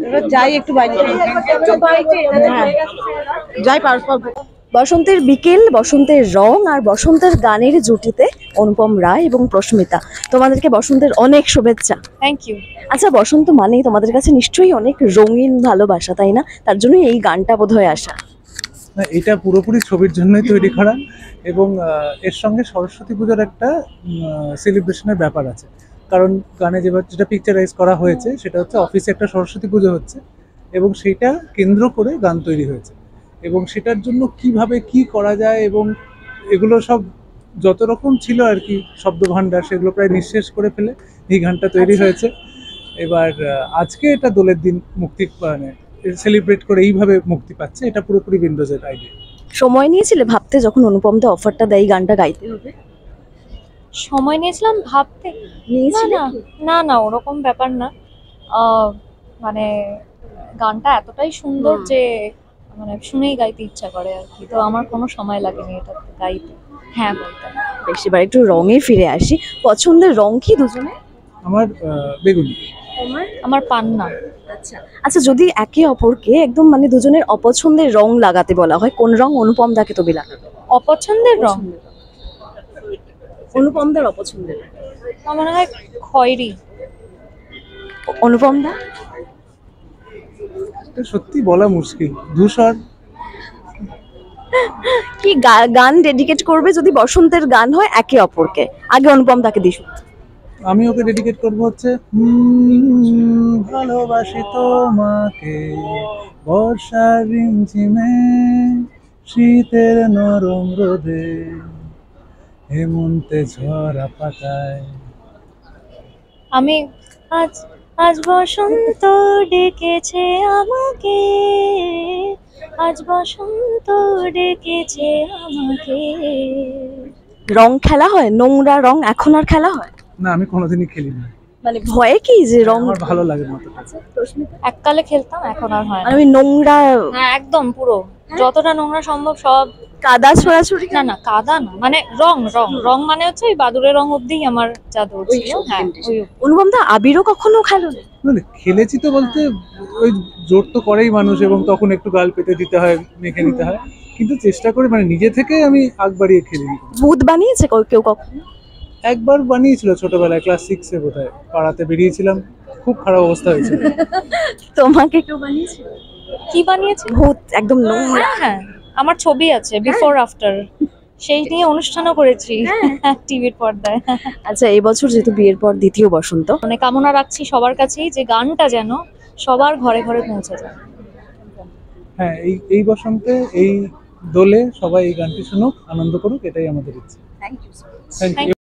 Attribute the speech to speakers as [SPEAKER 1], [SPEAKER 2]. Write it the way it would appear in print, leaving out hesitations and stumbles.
[SPEAKER 1] এবার যাই একটু বাইরে যাই বসন্তের বিকেল, বসন্তের রং আর বসন্তের গানের জুটিতে অনুপম রায় এবং প্রস্মিতা, তোমাদেরকে বসন্তের অনেক শুভেচ্ছা।
[SPEAKER 2] Thank you.
[SPEAKER 1] আচ্ছা, বসন্ত মানেই তোমাদের কাছে নিশ্চয়ই অনেক রঙিন ভালোবাসা, তাই না? তার জন্যই এই গানটা বোধহয় আসা।
[SPEAKER 3] না, এটা পুরোপুরি ছবির জন্যই তৈরি করা, এবং এর সঙ্গে সরস্বতী পুজোর একটা সেলিব্রেশনের ব্যাপার আছে। কারণ গানে যেটা পিকচারাইজ করা হয়েছে সেটা হচ্ছে অফিসে একটা সরস্বতী পুজো হচ্ছে, এবং সেটা কেন্দ্র করে গান তৈরি হয়েছে। এবং সেটার জন্য কিভাবে কি করা যায়, এবং এগুলো সব যত রকম ছিল আর কি শব্দভাণ্ডার, সেগুলো প্রায় নিঃশেষ করে ফেলে এই গানটা তৈরি হয়েছে। এবার আজকে এটা দোলের দিন মুক্তি, মানে সেলিব্রেট করে এইভাবে মুক্তি পাচ্ছে। এটা পুরোপুরি উইন্ডোজের আইডিয়া।
[SPEAKER 1] সময় নিয়েছিলে ভাবতে যখন অনুপম দা অফারটা দেয় এই গানটা গাইতে হবে?
[SPEAKER 2] সময় নিয়েছিলাম ভাবতে? না না না, ওরকম ব্যাপার না। মানে গানটা এতটাই সুন্দর যে মানে শুনেই গাইতে ইচ্ছা করে আর কি। তো আমার কোনো সময় লাগেনি এটা গাইতে। হ্যাঁ, বলতে
[SPEAKER 1] বেশ, এবার একটু রঙে ফিরে আসি। পছন্দের রং কি দুজনে?
[SPEAKER 3] আমার বেগুনি।
[SPEAKER 2] আমার পান্না।
[SPEAKER 1] আচ্ছা, যদি একে অপরকে একদম মানে দুজনের অপছন্দের রং লাগাতে বলা হয়, কোন রং অনুপম দাকে তবে লাগাবে?
[SPEAKER 2] অপছন্দের রং?
[SPEAKER 1] অনুপম দার অপছন্দের
[SPEAKER 2] আমার মনে হয় খয়েরি।
[SPEAKER 1] অনুপম দা?
[SPEAKER 3] এটা সত্যি বলা মুশকিল। ধূসর।
[SPEAKER 1] কি গান ডেডিকেট করবে যদি বসন্তের গান হয় একে অপরকে? আগে অনুপম দাকে দিস।
[SPEAKER 3] আমি ওকে ডেডিকেট করবো হচ্ছে ভালোবাসি তোমাকে বর্ষার রিমঝিমে, শীতের নরম রোদে, হেমন্তে ঝরা পাতায়।
[SPEAKER 2] আমি আজ আজ বসন্ত ডেকেছে আমাকে, আজ বসন্ত ডেকেছে আমাকে।
[SPEAKER 1] রং খেলা হয়? নোংরা রং এখন আর খেলা হয়
[SPEAKER 3] না, আমি কোনোদিনই খেলিনি।
[SPEAKER 1] মানে ভয়ে কি যে রং
[SPEAKER 3] আমার ভালো লাগে না অতটা।
[SPEAKER 2] এককালে খেলতাম, এখন আর হয় না।
[SPEAKER 1] আমি নোংরা,
[SPEAKER 2] হ্যাঁ একদম পুরো যতটা নোংরা সম্ভব সব।
[SPEAKER 1] কাদা ছোড়াছুড়ি?
[SPEAKER 2] না না, কাদা না, মানে রং রং রং মানে হচ্ছে ওই বাদুড়ের রং অব্দিই আমার জাদু ছিল। হ্যাঁ,
[SPEAKER 1] অনুপম দা আবিরও কখনো খেলোনি?
[SPEAKER 3] মানে খেলেছি তো বলতে, ওই জোর তো করেই মানুষ, এবং তখন একটু গাল পেতে দিতে হয়, মেখে নিতে হয়, কিন্তু চেষ্টা করি, মানে নিজে থেকে আমি আগ বাড়িয়ে খেলিনি।
[SPEAKER 1] ভূত বানিয়েছে কেউ কখনো?
[SPEAKER 3] একবার বানিয়েছিল ছোটবেলায়, ক্লাস 6-এ বোধহয়, পাড়াতে বেরিয়েছিলাম, খুব খারাপ অবস্থা হয়েছিল।
[SPEAKER 1] তোমাকে কেউ বানিয়েছে?
[SPEAKER 2] কি বানিয়েছে?
[SPEAKER 1] ভূত একদম নোংরা?
[SPEAKER 2] হ্যাঁ, আমার ছবি আছে বিফোর আফটার, সেই নিয়ে অনুষ্ঠানও করেছি টিভির পর্দায়।
[SPEAKER 1] আচ্ছা, এই বছর যেহেতু বিয়ের পর দ্বিতীয় বসন্ত,
[SPEAKER 2] মানে কামনা রাখছি সবার কাছেই যে গানটা যেন সবার ঘরে ঘরে পৌঁছে যায়।
[SPEAKER 3] হ্যাঁ, এই বসন্তে এই দোলে সবাই এই গানটি শুনুক, আনন্দ করুক, এটাই আমাদের ইচ্ছে।
[SPEAKER 1] Thank you.
[SPEAKER 3] Thank you.